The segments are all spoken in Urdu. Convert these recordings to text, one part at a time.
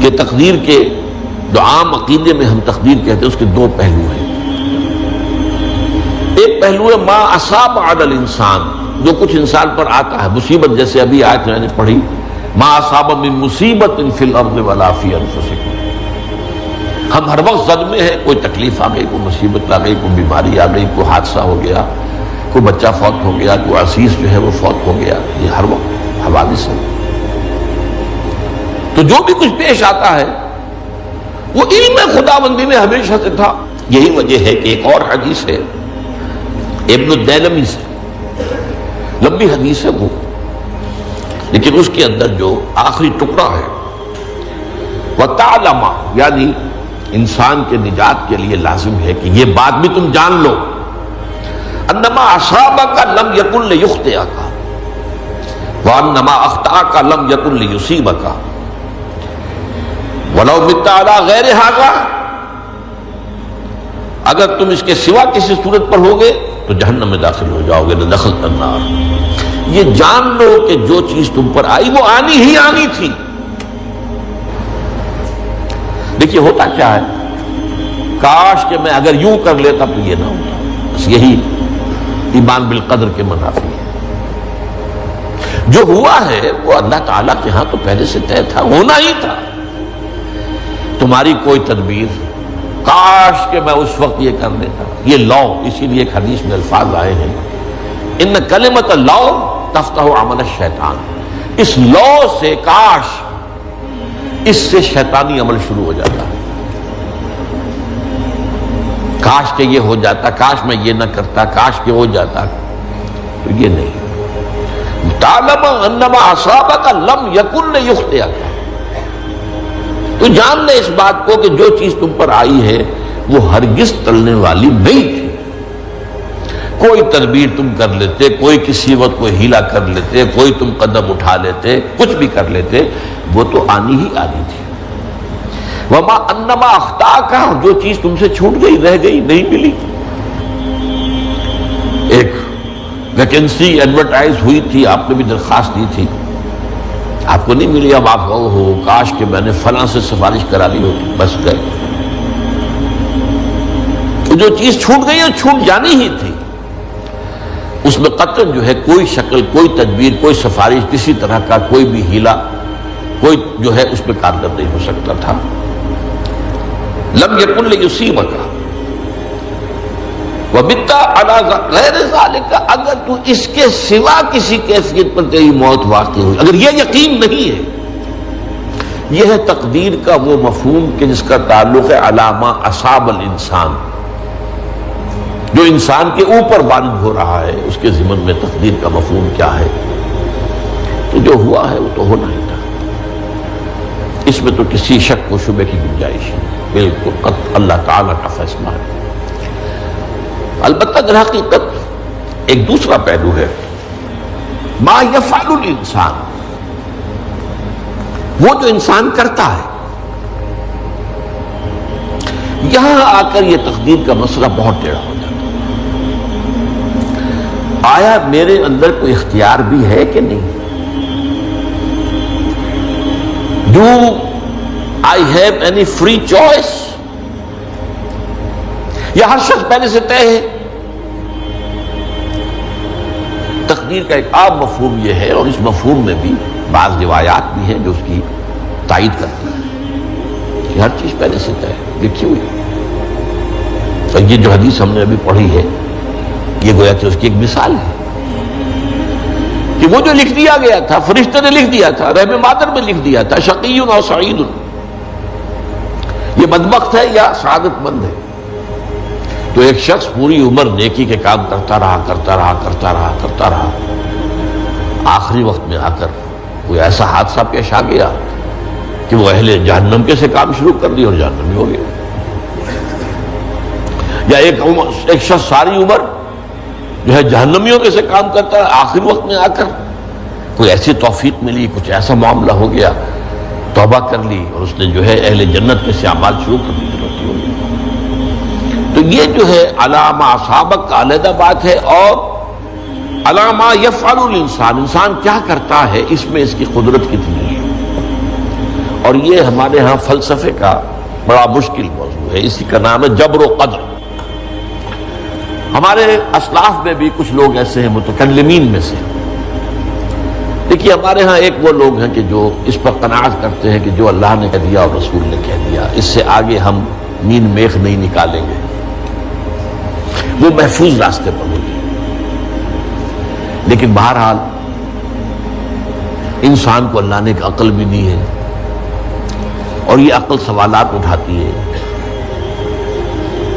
یہ تقدیر کے جو عام عقیدے میں ہم تقدیر کہتے ہیں اس کے دو پہلو ہیں. ایک پہلو ہے ما اصاب علی الانسان، جو کچھ انسان پر آتا ہے مصیبت، جیسے ابھی آیت میں نے پڑھی ما اصاب من مصیبت فی الارض ولا فی انفسکم. ہم ہر وقت صدمے ہیں، کوئی تکلیف آ گئی، کوئی مصیبت آ گئی، کوئی بیماری آ گئی، کوئی حادثہ ہو گیا، کوئی بچہ فوت ہو گیا، کوئی عزیز جو ہے وہ فوت ہو گیا، یہ ہر وقت حوادث ہے. تو جو بھی کچھ پیش آتا ہے وہ علم خداوندی میں ہمیشہ سے تھا. یہی وجہ ہے کہ ایک اور حدیث ہے ابن الدیلمی سے، لمبی حدیث ہے وہ، لیکن اس کے اندر جو آخری ٹکڑا ہے وَتَعْلَمَ، یعنی انسان کے نجات کے لیے لازم ہے کہ یہ بات بھی تم جان لو انما اصابک لم یکن لیخطئک وانما اخطأک لم یکن لیصیبک وَلَوْ مِتَّ عَلَىٰ غَيْرِ هَذَا، اگر تم اس کے سوا کسی صورت پر ہوگے تو جہنم میں داخل ہو جاؤ گے، لَدَخَلْتَ النَّارَ. یہ جان لو کہ جو چیز تم پر آئی وہ آنی ہی آنی تھی. دیکھیے ہوتا کیا ہے، کاش کہ میں اگر یوں کر لیتا تو یہ نہ ہوتا. بس یہی ایمان بالقدر کے منافی ہے. جو ہوا ہے وہ اللہ تعالیٰ کے ہاں تو پہلے سے طے تھا، ہونا ہی تھا. تمہاری کوئی تدبیر، کاش کہ میں اس وقت یہ کر لیتا. یہ لو، اسی لیے ایک حدیث میں الفاظ آئے ہیں ان کلمۃ لو تفتح عمل الشیطان. اس لو سے، کاش، اس سے شیطانی عمل شروع ہو جاتا ہے. کاش کہ یہ ہو جاتا، کاش میں یہ نہ کرتا، کاش کہ ہو جاتا. تو یہ نہیں. تعلم انما اصابک لم یکن لیخطئک، تو جان لے اس بات کو کہ جو چیز تم پر آئی ہے وہ ہرگز ٹلنے والی نہیں تھی. کوئی تدبیر تم کر لیتے، کوئی کسی وقت کوئی ہیلا کر لیتے، کوئی تم قدم اٹھا لیتے، کچھ بھی کر لیتے، وہ تو آنی ہی آنی تھی. وما انما اخطاک، جو چیز تم سے چھوٹ گئی، رہ گئی، نہیں ملی. ایک ویکینسی ایڈورٹائز ہوئی تھی، آپ نے بھی درخواست دی تھی، آپ کو نہیں ملی. اب آپ ہو کاش کہ میں نے فلاں سے سفارش کرا لی ہوتی، بس گئے. جو چیز چھوٹ گئی وہ چھوٹ جانی ہی تھی. اس میں قطعاً جو ہے کوئی شکل، کوئی تدبیر، کوئی سفارش، کسی طرح کا کوئی بھی ہیلا، کوئی جو ہے اس میں کارگر نہیں ہو سکتا تھا. لم یکن لیصیبک وَبِتَّ عَلَىٰ غَيْرِ ذَلِكَ، اگر تو اس کے سوا کسی کیفیت پر تیری موت واقع ہوئی، اگر یہ یقین نہیں ہے. یہ ہے تقدیر کا وہ مفہوم کہ جس کا تعلق ہے علامہ اصاب الانسان، جو انسان کے اوپر وارد ہو رہا ہے. اس کے ضمن میں تقدیر کا مفہوم کیا ہے؟ تو جو ہوا ہے وہ تو ہونا ہی تھا. اس میں تو کسی شک و شبے کی گنجائش نہیں، بالکل قطع اللہ تعالیٰ کا فیصلہ ہے. البتہ در حقیقت ایک دوسرا پہلو ہے ما یفعل الانسان، وہ جو انسان کرتا ہے. یہاں آ کر یہ تقدیر کا مسئلہ بہت ٹیڑھا ہو جاتا ہے. آیا میرے اندر کوئی اختیار بھی ہے کہ نہیں؟ Do I have any free choice? یہ ہر شخص پہلے سے طے ہے. تقدیر کا ایک عام مفہوم یہ ہے، اور اس مفہوم میں بھی بعض روایات بھی ہیں جو اس کی تائید کرتی ہیں کہ ہر چیز پہلے سے طے ہے، لکھی ہوئی. اور یہ جو حدیث ہم نے ابھی پڑھی ہے یہ گویا کہ اس کی ایک مثال ہے کہ وہ جو لکھ دیا گیا تھا، فرشتے نے لکھ دیا تھا، رحم مادر میں لکھ دیا تھا، شقی اور سعید، یہ بدبخت ہے یا سعادت مند ہے. تو ایک شخص پوری عمر نیکی کے کام کرتا رہا، آخری وقت میں آ کر کوئی ایسا حادثہ پیش آ گیا کہ وہ اہل جہنم کے سے کام شروع کر دی اور جہنمی ہو گیا. یا ایک شخص ساری عمر جو ہے جہنمیوں کے سے کام کرتا ہے، آخری وقت میں آ کر کوئی ایسی توفیق ملی، کچھ ایسا معاملہ ہو گیا، توبہ کر لی اور اس نے جو ہے اہل جنت کے سے اعمال شروع کر دی. تو یہ جو ہے علامہ اصابک کا علیحدہ بات ہے، اور علامہ یفعل الانسان، انسان کیا کرتا ہے اس میں اس کی قدرت کتنی ہے. اور یہ ہمارے ہاں فلسفے کا بڑا مشکل موضوع ہے، اسی کا نام ہے جبر و قدر۔ ہمارے اسلاف میں بھی کچھ لوگ ایسے ہیں متکلمین میں سے، دیکھیے ہمارے ہاں ایک وہ لوگ ہیں کہ جو اس پر قناعت کرتے ہیں کہ جو اللہ نے کہہ دیا اور رسول نے کہہ دیا، اس سے آگے ہم مین میخ نہیں نکالیں گے، وہ محفوظ راستے پر ہوگی۔ لیکن بہرحال انسان کو اللہ نے ایک عقل بھی دی ہے، اور یہ عقل سوالات اٹھاتی ہے،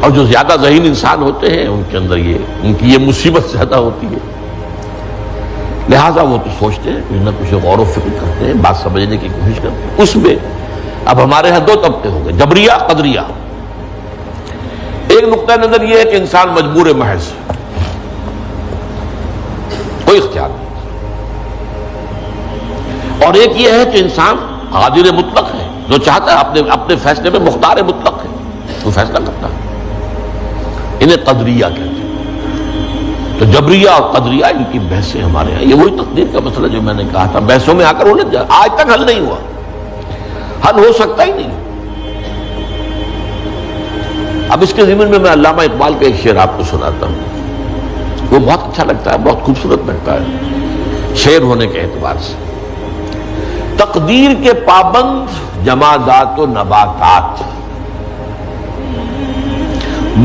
اور جو زیادہ ذہین انسان ہوتے ہیں ان کے اندر ان کی یہ مصیبت زیادہ ہوتی ہے، لہٰذا وہ تو سوچتے ہیں، کچھ نہ کچھ غور و فکر کرتے ہیں، بات سمجھنے کی کوشش کرتے ہیں۔ اس میں اب ہمارے ہاں دو طبقے ہو گئے، جبریہ قدریہ۔ ایک نقطہ نظر یہ ہے کہ انسان مجبور محض، کوئی اختیار نہیں، اور ایک یہ ہے کہ انسان قادر مطلق ہے، جو چاہتا ہے اپنے فیصلے میں مختار مطلق ہے، وہ فیصلہ کرتا ہے۔ انہیں قدریہ کہتے ہیں۔ تو جبریہ اور قدریہ ان کی بحثیں ہمارے یہاں، یہ وہی تقدیر کا مسئلہ جو میں نے کہا تھا، بحثوں میں آ کر انہیں آج تک حل نہیں ہوا، حل ہو سکتا ہی نہیں۔ اب اس کے ضمن میں علامہ اقبال کا ایک شعر آپ کو سناتا ہوں، وہ بہت اچھا لگتا ہے، بہت خوبصورت لگتا ہے شعر ہونے کے اعتبار سے۔ تقدیر کے پابند جمادات و نباتات،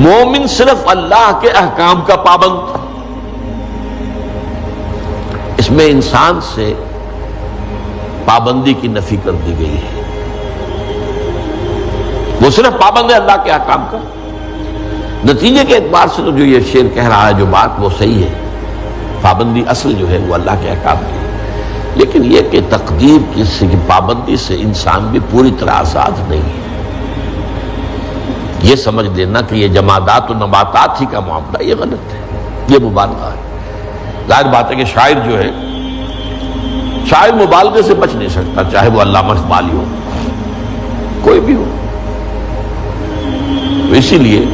مومن صرف اللہ کے احکام کا پابند۔ اس میں انسان سے پابندی کی نفی کر دی گئی ہے، وہ صرف پابند ہے اللہ کے احکام کا۔ نتیجے کے اعتبار سے تو جو یہ شعر کہہ رہا ہے جو بات، وہ صحیح ہے، پابندی اصل جو ہے وہ اللہ کے احکام کی، لیکن یہ کہ تقدیر کی پابندی سے انسان بھی پوری طرح آزاد نہیں ہے۔ یہ سمجھ لینا کہ یہ جمادات و نباتات ہی کا معاملہ، یہ غلط ہے، یہ مبالغہ ہے۔ ظاہر بات ہے کہ شاعر جو ہے، شاعر مبالغے سے بچ نہیں سکتا، چاہے وہ علامہ اقبالی ہو، کوئی بھی ہو۔ تو اسی لیے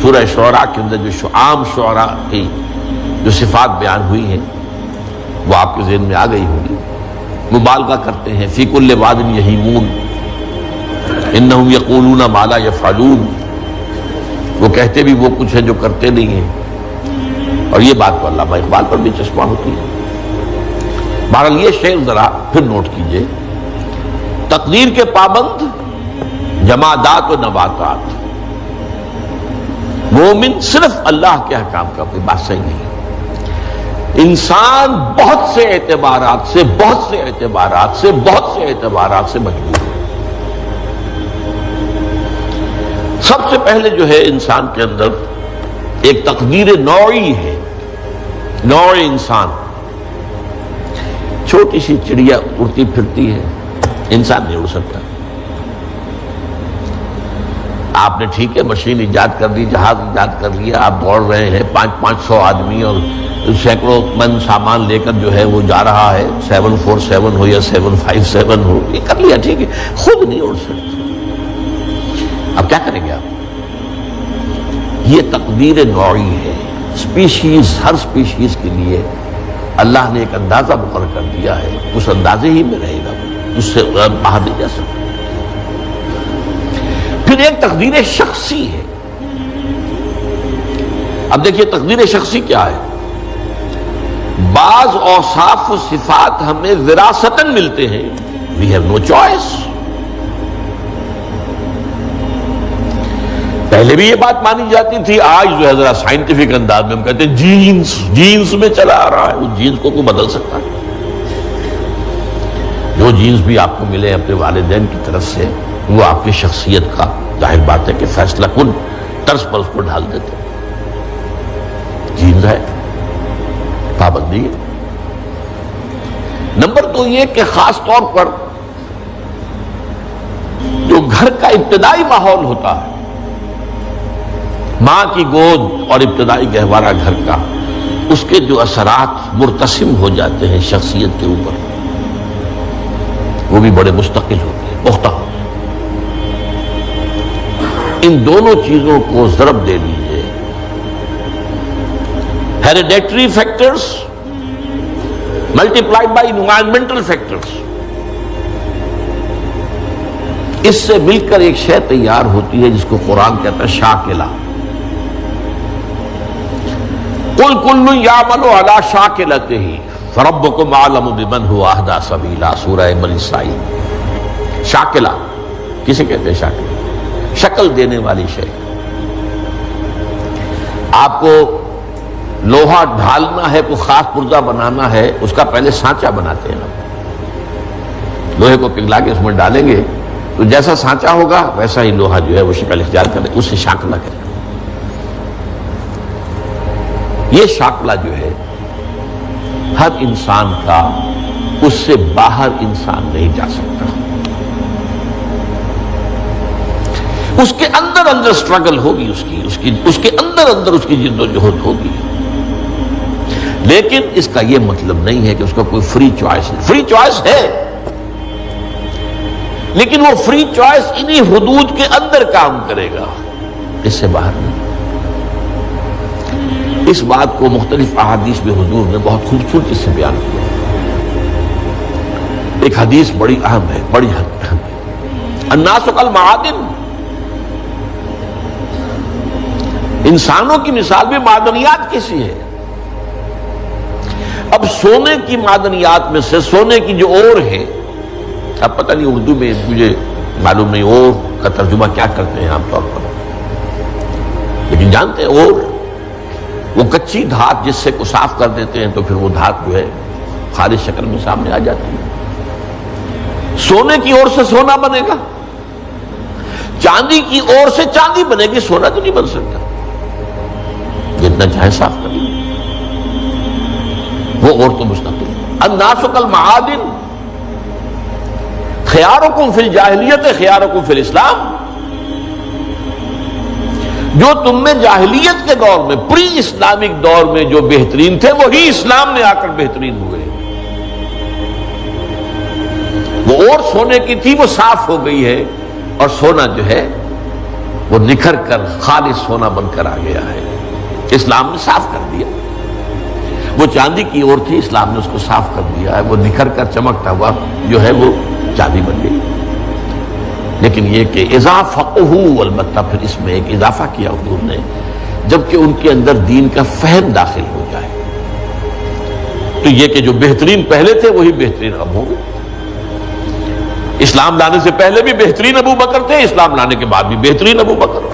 سورہ شعراء کے اندر جو عام شعراء کی جو صفات بیان ہوئی ہیں وہ آپ کے ذہن میں آ گئی ہوگی۔ مبالغہ کرتے ہیں، فی کل واد یہیمون انہم یقولون ما لا یفعلون، وہ کہتے بھی وہ کچھ ہے جو کرتے نہیں ہیں، اور یہ بات تو علامہ اقبال پر بھی چشمہ ہوتی ہے۔ بہرحال یہ شعر ذرا پھر نوٹ کیجئے، تقدیر کے پابند جمادات و نباتات، مومن صرف اللہ کے احکام کا، کوئی بات صحیح نہیں۔ انسان بہت سے اعتبارات سے مجبور ہے۔ سب سے پہلے جو ہے انسان کے اندر ایک تقدیر نوعی ہے، نوع انسان۔ چھوٹی سی چڑیا اڑتی پھرتی ہے، انسان نہیں اڑ سکتا۔ آپ نے ٹھیک ہے مشین ایجاد کر دی، جہاز ایجاد کر لیا، آپ دوڑ رہے ہیں، 500 آدمی اور سینکڑوں من سامان لے کر جو ہے وہ جا رہا ہے، 747 ہو یا 757 ہو، یہ کر لیا ٹھیک ہے، خود نہیں اڑ سکتا۔ اب کیا کریں گے آپ؟ یہ تقدیر نوعی ہے، سپیشیز، ہر سپیشیز کے لیے اللہ نے ایک اندازہ مقرر کر دیا ہے، اس اندازے ہی میں رہے گا، اس سے باہر نہیں جا سکتا۔ پھر ایک تقدیر شخصی ہے۔ اب دیکھیے تقدیر شخصی کیا ہے؟ بعض اوصاف و صفات ہمیں وراثتاً ملتے ہیں، we have no choice۔ پہلے بھی یہ بات مانی جاتی تھی، آج جو ہے ذرا سائنٹیفک انداز میں ہم کہتے ہیں جینز میں چلا آ رہا ہے، وہ جینز کو کوئی بدل سکتا ہے؟ جو جینز بھی آپ کو ملے اپنے والدین کی طرف سے، وہ آپ کی شخصیت کا ظاہر بات ہے کہ فیصلہ کن طرز پر اس کو ڈھال دیتے ہیں۔ جینز ہے، پابندی ہے۔ نمبر 2 یہ کہ خاص طور پر جو گھر کا ابتدائی ماحول ہوتا ہے، ماں کی گود اور ابتدائی گہوارہ گھر کا، اس کے جو اثرات مرتسم ہو جاتے ہیں شخصیت کے اوپر، وہ بھی بڑے مستقل ہوتے ہیں، پختہ ہوتے ہیں۔ ان دونوں چیزوں کو ضرب دے لیجئے، hereditary factors multiplied by environmental factors، اس سے مل کر ایک شے تیار ہوتی ہے جس کو قرآن کہتا ہے شاکلہ. قل کل یعمل علی شاکلتہ فربکم اعلم بمن هو اہدی سبیلا، سورہ بنی اسرائیل. شاکلہ کسے کہتے ہیں؟ شاکلہ شکل دینے والی شے. آپ کو لوہا ڈھالنا ہے، کوئی خاص پرزہ بنانا ہے، اس کا پہلے سانچہ بناتے ہیں. لوہے کو پگھلا کے اس میں ڈالیں گے تو جیسا سانچہ ہوگا ویسا ہی لوہا جو ہے وہ شکل اختیار کرے، اس سے شاکلہ کہتے ہیں. یہ شاکلہ جو ہے ہر انسان کا، اس سے باہر انسان نہیں جا سکتا. اس کے اندر اندر سٹرگل ہوگی، اس کے اندر اندر اس کی جد و جہد ہوگی. لیکن اس کا یہ مطلب نہیں ہے کہ اس کا کوئی فری چوائس ہے. فری چوائس ہے، لیکن وہ فری چوائس انہی حدود کے اندر کام کرے گا، اس سے باہر نہیں. اس بات کو مختلف احادیث میں حضور نے بہت خوبصورتی سے بیان کیا. ایک حدیث بڑی اہم ہے، بڑی اہم ہے. الناس کالمعادن، انسانوں کی مثال بھی معدنیات کیسی ہے. اب سونے کی معدنیات میں سے سونے کی جو اور ہے، اب پتہ نہیں اردو میں مجھے معلوم نہیں اور کا ترجمہ کیا کرتے ہیں عام طور پر، لیکن جانتے ہیں اور وہ کچی دھات جس سے کو صاف کر دیتے ہیں تو پھر وہ دھات جو ہے خالص شکل میں سامنے آ جاتی ہے. سونے کی اور سے سونا بنے گا، چاندی کی اور سے چاندی بنے گی، سونا تو نہیں بن سکتا. جتنا چاہے صاف کر لیں، وہ اور تو مستقل. الناس کالمعادن خیارکم فی الجاہلیت خیارکم فی الاسلام. جو تم میں جاہلیت کے دور میں، پری اسلامک دور میں جو بہترین تھے، وہی اسلام میں آ کر بہترین ہوئے. وہ اور سونے کی تھی، وہ صاف ہو گئی ہے، اور سونا جو ہے وہ نکھر کر خالص سونا بن کر آ گیا ہے. اسلام نے صاف کر دیا. وہ چاندی کی اور تھی، اسلام نے اس کو صاف کر دیا ہے، وہ نکھر کر چمکتا ہوا جو ہے وہ چاندی بن گئی. لیکن یہ کہ اضافہ، البتہ پھر اس میں ایک اضافہ کیا حضور نے، جبکہ ان کے اندر دین کا فہم داخل ہو جائے تو یہ کہ جو بہترین پہلے تھے وہی بہترین اب ہوں گے. اسلام لانے سے پہلے بھی بہترین ابو بکر تھے، اسلام لانے کے بعد بھی بہترین ابو بکر.